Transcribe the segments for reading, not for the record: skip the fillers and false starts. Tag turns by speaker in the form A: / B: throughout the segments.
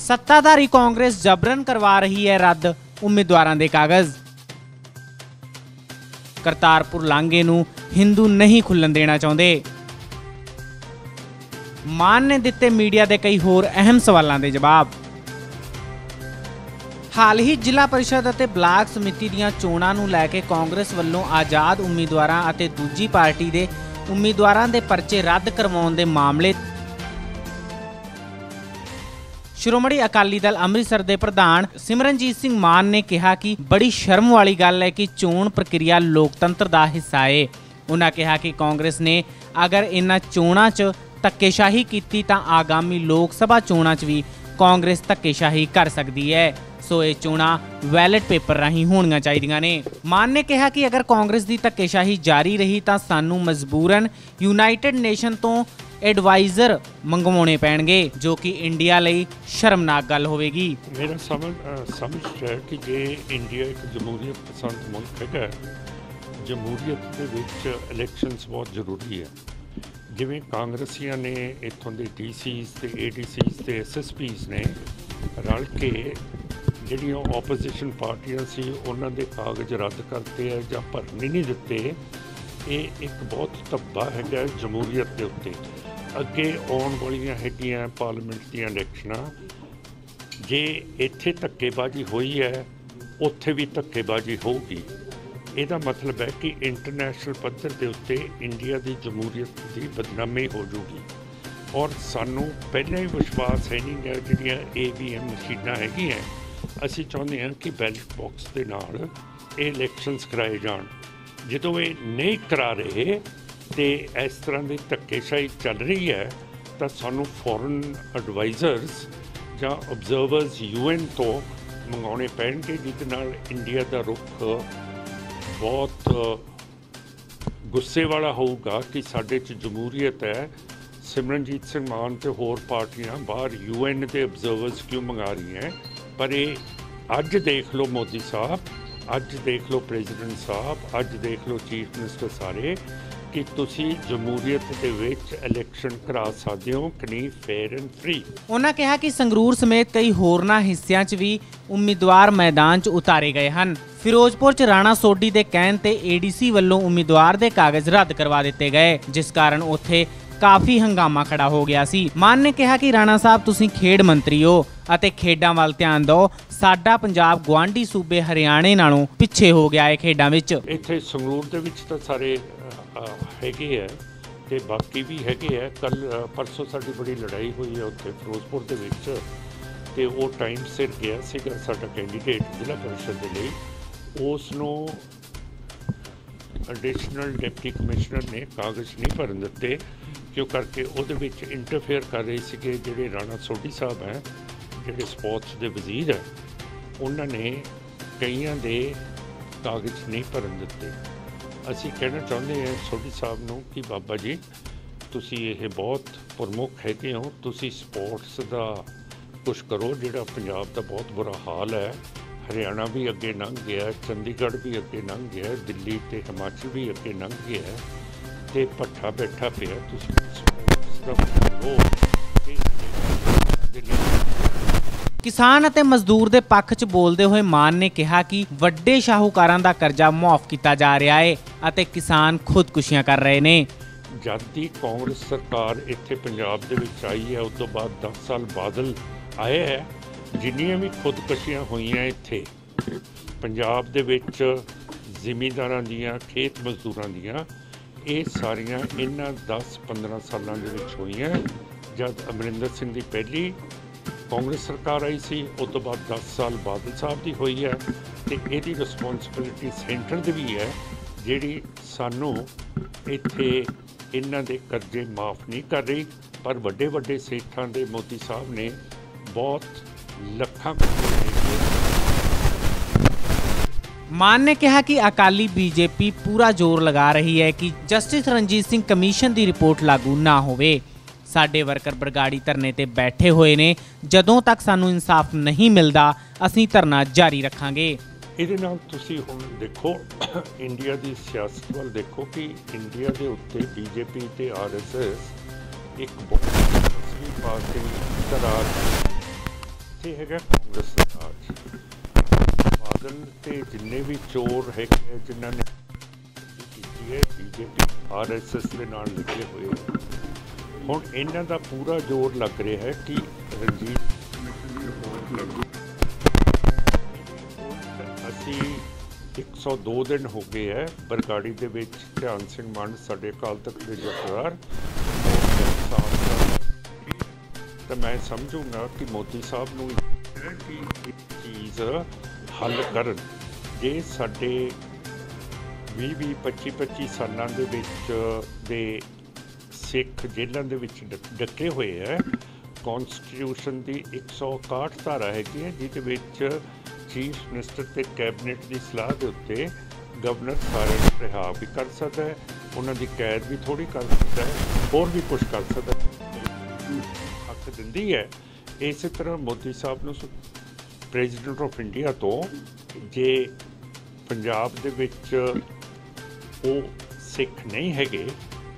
A: सत्ताधारी कांग्रेस जबरन करवा रही है रद्द उम्मीदवारों के कागज। करतारपुर लांघे नूं हिंदू नहीं खुलन देना चाहते। मान ने दिते मीडिया के कई होर अहम सवालों के जवाब। हाल ही जिला परिषद और ब्लाक समिति दीआं चोणां नूं लैके कांग्रेस वल्लों आजाद उम्मीदवारां अते दूजी पार्टी के उम्मीदवारां दे परचे रद्द करवाउण दे मामले श्रोमणी अकाली दल अमृतसर के प्रधान सिमरनजीत सिंह मान ने कहा कि बड़ी शर्म वाली गल है कि चोण प्रक्रिया लोकतंत्र का हिस्सा है। उन्होंने कहा कि कांग्रेस ने अगर इन्हां चोणां च धक्केशाही की तां आगामी लोक सभा चोणां च भी कांग्रेस धक्केशाही कर सकती है। सो ये चोणां बैलेट पेपर राही होणियां चाहीदियां ने। मान ने कहा कि अगर कांग्रेस की धक्केशाही जारी रही तां सानूं मजबूरन यूनाइटेड नेशन तो एडवाइजर मंगवाने पैणगे, जो कि इंडिया लई शर्मनाक गल होवेगी।
B: मेरा समझ है कि जे इंडिया एक जमहूरीयत पसंद मुल्क है, जमहूरीयत के विच इलैक्शनस बहुत जरूरी है। जिवें कांग्रेसियां ने इत्थों के DCs ते ADCs ते SSPs ने रल के जिहड़ियां ओपोजिशन पार्टियां सी उन्हां दे कागज रद्द करते हैं जां भरने नहीं दिते। ये एक बहुत धब्बा है जमहूरीयत के उत्ते। अगे आउण वालियां हैगियां पार्लीमेंट दीयां इलैक्शनां, जे इत्थे धक्केबाजी हुई है उत्थे भी धक्केबाजी होगी। ਇਹਦਾ मतलब है कि इंटरनेशनल पद्धर के उत्ते इंडिया की जमहूरीयत की बदनामी हो जूगी। और सानू पहले ही विश्वास है नहीं है जिहड़ियां AVM मशीनां हैगियां, असीं चाहुंदे हां कि बैलेट बॉक्स के नाल ये इलैक्शनस कराए जाण। जदों ये नहीं करा रहे तो इस तरह की धक्केशाही चल रही है तो सानू फॉरन एडवाइजर्स जां ऑबजर्वर्स UN तो मंगाने पैणगे, जिहदे नाल इंडिया का रुख बहुत गुस्से वाला होगा कि साडे च जमहूरीयत है। सिमरनजीत सिंह मान ते होर पार्टियां बाहर UN के ऑबजर्वर्स क्यों मंगा रही हैं? पर ये अज देख लो मोदी साहब, अज देख लो प्रेजिडेंट साहब, अज देख लो चीफ मिनिस्टर सारे कि तुसी जमहूरीयत दे विच इलैक्शन करा सकते हो कि नहीं, फेयर एंड फ्री।
A: उन्होंने कहा कि संगरूर समेत कई होरना हिस्सियां च भी उम्मीदवार मैदान च उतारे गए हैं। फिरोजपुर च राणा सोढी के कहण ते ADC वल्लों उम्मीदवार के कागज रद्द करवा दिते गए, जिस कारण उत्थे काफ़ी हंगामा खड़ा हो गया सी। मान ने कहा कि राणा साहब तुसीं खेड मंत्री हो अते खेडां वल ध्यान दो, साडा पंजाब गुआंढी सूबे हरियाणे नालों पिछे हो गया है खेडां विच।
B: इत्थे संगरूर दे विच तां सारे हैगे है ते बाकी भी हैगे है। कल परसों साडी बड़ी लड़ाई हुई है उत्थे फिरोजपुर दे विच ते वो टाइम सिर गया सीगा साडा कैंडीडेट जिला परिषद दे लई, उसनों एडिशनल डिप्टी कमिश्नर ने कागज नहीं भरन दिते, क्यों करके उहदे विच इंटरफेयर कर रहे थे जिहड़े राणा सोढी साहब हैं, जिहड़े स्पोर्ट्स के वजीर है, उन्होंने कईयां दे कागज नहीं भरन दिते। असीं कहना चाहुंदे हैं सोढी साहब नूं कि बाबा जी तुसीं ये बहुत प्रमुख हैगे हो, तुसीं स्पोर्ट्स का कुछ करो। जिहड़ा पंजाब का बहुत बुरा हाल है, हरियाणा भी अगे लंघ गया, चंडीगढ़ भी अगे लंघ गया, दिल्ली ते हिमाचल भी अगे लंघ गया ते भट्ठा बैठा पिया। तुसीं स्पोर्ट्स दा करो।
A: किसान अते मजदूर के पक्ष च बोलते हुए मान ने कहा कि वड्डे शाहूकारां दा कर्जा मुआफ किया जा रहा है अते किसान खुदकुशियां कर रहे ने।
B: जद दी कांग्रेस सरकार इत्थे पंजाब दे विच आई है, उस तो बाद 10 साल बादल आए है, जिन्नियां भी खुदकुशियां हुईयां इत्थे पंजाब दे विच जिमींदारां दीयां, खेत मजदूरां दीयां, ये सारियां इन्हां 10-15 सालां दे विच होईयां। जद अमरिंदर सिंह दी पहली कांग्रेस सरकार आई सी, उस तो बाद 10 साल बादल साहब की हुई है, तो यदी रिस्पोंसिबिलिटी सेंटर की भी है, जिहड़ी सानू इत्थे इन्हां दे कर्जे माफ़ नहीं कर रही। पर वड्डे वड्डे सेठां दे मोदी साहब ने बहुत लखां
A: मान ने कहा कि अकाली बीजेपी पूरा जोर लगा रही है कि जस्टिस रणजीत सिंह कमीशन की रिपोर्ट लागू ना होवे। साडे वर्कर बरगाड़ी धरने ते बैठे हुए ने, जदों तक सानू इंसाफ नहीं मिलता असीं धरना जारी रखांगे।
B: ਇਹਦੇ ਨਾਲ ਤੁਸੀਂ ਹੁਣ ਦੇਖੋ इंडिया की सियासत ਵੱਲ देखो कि इंडिया के उत्ते BJP ਤੇ RSS एक बहुत पार्टी करार ਇੱਥੇ ਹੈਗਾ ਕਾਂਗਰਸ ਦਾ ਰਾਜ। ਬਾਦਲ ਤੇ ਜਿੰਨੇ ਵੀ ਚੋਰ ਹੈਗੇ ਜਿਨ੍ਹਾਂ ਨੇ ਕੀਤੀ ਹੈ BJP RSS ਦੇ ਨਾਲ ਲੱਗੇ ਹੋਏ, ਹੁਣ ਇਹਨਾਂ ਦਾ ਪੂਰਾ ਜ਼ੋਰ ਲੱਗ ਰਿਹਾ ਹੈ ਕਿ ਰਣਜੀਤ ਕਮਿਸ਼ਨ ਦੀ ਰਿਪੋਰਟ ਲੱਗੀ। ਅਸੀਂ 102 ਦਿਨ ਹੋ ਗਏ ਹੈ ਬਰਗਾੜੀ ਦੇ ਵਿੱਚ ਧਿਆਨ ਸਿੰਘ ਮਾਨ ਸਾਡੇ ਅਕਾਲ ਤਖਤ ਦੇ ਜਥੇਦਾਰ, ਤਾਂ ਮੈਂ ਸਮਝੂੰਗਾ ਕਿ ਮੋਦੀ ਸਾਹਿਬ ਨੂੰ ਕਿ ਇਹ ਚੀਜ਼ ਹੱਲ ਕਰਨ। ਜੇ ਸਾਡੇ 20-25 ਸਾਲਾਂ ਦੇ ਵਿੱਚ ਦੇ ਸਿੱਖ ਜੇਲ੍ਹਾਂ ਦੇ ਵਿੱਚ ਡੱਕੇ ਹੋਏ ਹੈ, ਕੌਂਸਟੀਟਿਊਸ਼ਨ ਦੀ 161 ਧਾਰਾ ਹੈਗੀ ਹੈ ਜਿਹਦੇ ਵਿੱਚ ਚੀਫ ਮਿਨਿਸਟਰ ਤੇ ਕੈਬਨਿਟ ਦੀ ਸਲਾਹ ਦੇ ਉੱਤੇ ਗਵਰਨਰ ਸਾਰਿਆਂ ਨੂੰ ਰਿਹਾ ਵੀ ਕਰ ਸਕਦਾ ਹੈ, ਉਹਨਾਂ ਦੀ ਕੈਦ ਵੀ ਥੋੜ੍ਹੀ ਕਰ ਸਕਦਾ ਹੈ, ਹੋਰ ਵੀ ਕੁਛ ਕਰ ਸਕਦਾ ਹੈ, ਹੱਕ ਦਿੰਦੀ ਹੈ। ਇਸੇ ਤਰ੍ਹਾਂ ਮੋਦੀ ਸਾਹਿਬ ਨੂੰ ਪ੍ਰੈਜ਼ੀਡੈਂਟ ਆਫ ਇੰਡੀਆ ਤੋਂ ਜੇ ਪੰਜਾਬ ਦੇ ਵਿੱਚ ਉਹ ਸਿੱਖ ਨਹੀਂ ਹੈਗੇ,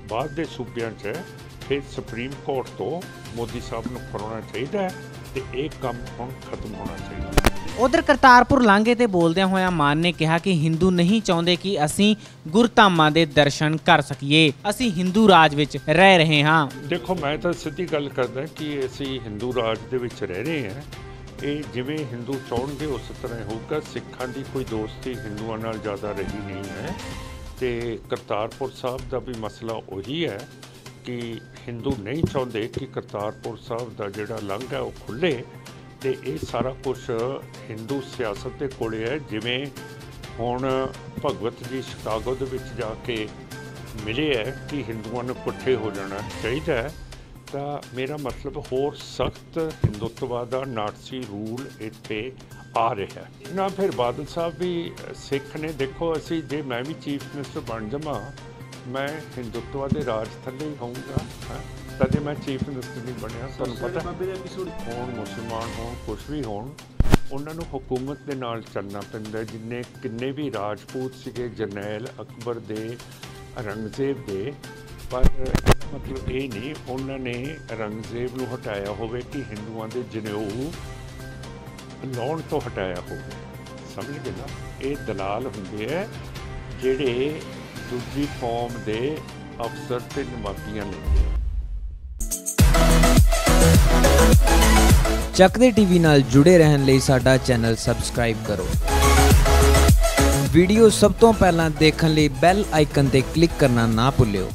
B: ਬਾਹਰ ਦੇ ਸੂਬਿਆਂ 'ਚ ਫਿਰ ਸੁਪਰੀਮ ਕੋਰਟ ਤੋਂ ਮੋਦੀ ਸਾਹਿਬ ਨੂੰ ਕਰਾਉਣਾ ਚਾਹੀਦਾ ਹੈ ਤੇ ਇਹ ਕੰਮ ਹੁਣ ਖਤਮ ਹੋਣਾ ਚਾਹੀਦਾ।
A: ਉਧਰ ਕਰਤਾਰਪੁਰ ਲਾਂਘੇ ਤੇ ਬੋਲਦਿਆਂ ਹੋਇਆਂ ਮਾਨ ਨੇ ਕਿਹਾ ਕਿ ਹਿੰਦੂ ਨਹੀਂ ਚਾਹੁੰਦੇ ਕਿ ਅਸੀਂ ਗੁਰਧਾਮਾਂ ਦੇ ਦਰਸ਼ਨ ਕਰ ਸਕੀਏ, ਅਸੀਂ ਹਿੰਦੂ ਰਾਜ ਵਿੱਚ ਰਹਿ ਰਹੇ ਹਾਂ।
B: ਦੇਖੋ, ਮੈਂ ਤਾਂ ਸਿੱਧੀ ਗੱਲ ਕਰਦਾ ਕਿ ਅਸੀਂ ਹਿੰਦੂ ਰਾਜ ਦੇ ਵਿੱਚ ਰਹਿ ਰਹੇ ਹਾਂ। ਇਹ ਜਿਵੇਂ ਹਿੰਦੂ ਚਾਹੁਣਗੇ ਉਸ ਤਰ੍ਹਾਂ ਹੋਊਗਾ। ਸਿੱਖਾਂ ਦੀ ਕੋਈ ਦੋਸਤੀ ਹਿੰਦੂਆਂ ਨਾਲ ਜ਼ਿਆਦਾ ਰਹੀ ਨਹੀਂ ਹੈ ਤੇ ਕਰਤਾਰਪੁਰ ਸਾਹਿਬ ਦਾ ਵੀ ਮਸਲਾ ਉਹੀ ਹੈ ਕਿ ਹਿੰਦੂ ਨਹੀਂ ਚਾਹੁੰਦੇ ਕਿ ਕਰਤਾਰਪੁਰ ਸਾਹਿਬ ਦਾ ਜਿਹੜਾ ਲੰਘ ਹੈ ਉਹ ਖੁੱਲ੍ਹੇ ਤੇ ਇਹ ਸਾਰਾ ਕੁਝ ਹਿੰਦੂ ਸਿਆਸਤ ਦੇ ਕੋਲੇ ਹੈ। ਜਿਵੇਂ ਹੁਣ ਭਗਵਤ ਜੀ ਸ਼ਿਕਾਗੋ ਦੇ ਵਿੱਚ ਜਾ ਕੇ ਮਿਲੇ ਹੈ ਕਿ ਹਿੰਦੂਆਂ ਨੂੰ ਇਕੱਠੇ ਹੋ ਜਾਣਾ ਚਾਹੀਦਾ ਹੈ, ਤਾਂ ਮੇਰਾ ਮਤਲਬ ਹੋਰ ਸਖਤ ਹਿੰਦੂਤਵ ਦਾ ਨਾਟਸੀ ਰੂਲ ਇੱਥੇ ਆ ਰਿਹਾ ਹੈ ਨਾ। ਫਿਰ ਬਾਦਲ ਸਾਹਿਬ ਵੀ ਸਿੱਖ ਨੇ। ਦੇਖੋ, ਅਸੀਂ ਜੇ ਮੈਂ ਵੀ ਚੀਫ ਮਿਨਿਸਟਰ ਬਣ ਜਾਵਾਂ, ਮੈਂ ਹਿੰਦੂਤਵ ਦੇ ਰਾਜ ਥੱਲੇ ਹੀ ਹੋਊਂਗਾ, ਕਦੇ ਮੈਂ ਚੀਫ ਮਿਨਿਸਟਰ ਨਹੀਂ ਬਣਿਆ। ਤੁਹਾਨੂੰ ਪਤਾ, ਹੋਣ ਮੁਸਲਮਾਨ ਹੋਣ ਕੁਛ ਵੀ ਹੋਣ, ਉਹਨਾਂ ਨੂੰ ਹਕੂਮਤ ਦੇ ਨਾਲ ਚੱਲਣਾ ਪੈਂਦਾ। ਕਿੰਨੇ ਵੀ ਰਾਜਪੂਤ ਸੀਗੇ, ਜਰਨੈਲ ਅਕਬਰ ਦੇ, ਔਰੰਗਜ਼ੇਬ ਦੇ, ਪਰ ਮਤਲਬ ਇਹ ਨਹੀਂ ਉਹਨਾਂ ਨੇ ਔਰੰਗਜ਼ੇਬ ਨੂੰ ਹਟਾਇਆ ਹੋਵੇ ਕਿ ਹਿੰਦੂਆਂ ਦੇ ਜਨੇਊ ਲਾਉਣ ਤੋਂ ਹਟਾਇਆ ਹੋਵੇ। ਸਮਝ ਗਏ ਨਾ? ਇਹ ਦਲਾਲ ਹੁੰਦੇ ਹੈ ਜਿਹੜੇ ਦੂਜੀ ਕੌਮ ਦੇ ਅਫਸਰ ਤੇ ਨੁਮਾਇੰਦੀਆਂ ਲੈਂਦੇ ਆ।
C: ਚੱਕਦੇ ਟੀਵੀ ਨਾਲ ਜੁੜੇ ਰਹਿਣ ਲਈ ਸਾਡਾ ਚੈਨਲ ਸਬਸਕ੍ਰਾਈਬ ਕਰੋ। ਵੀਡੀਓ ਸਭ ਤੋਂ ਪਹਿਲਾਂ ਦੇਖਣ ਲਈ ਬੈਲ ਆਈਕਨ ਤੇ ਕਲਿੱਕ ਕਰਨਾ ਨਾ ਭੁੱਲਿਓ।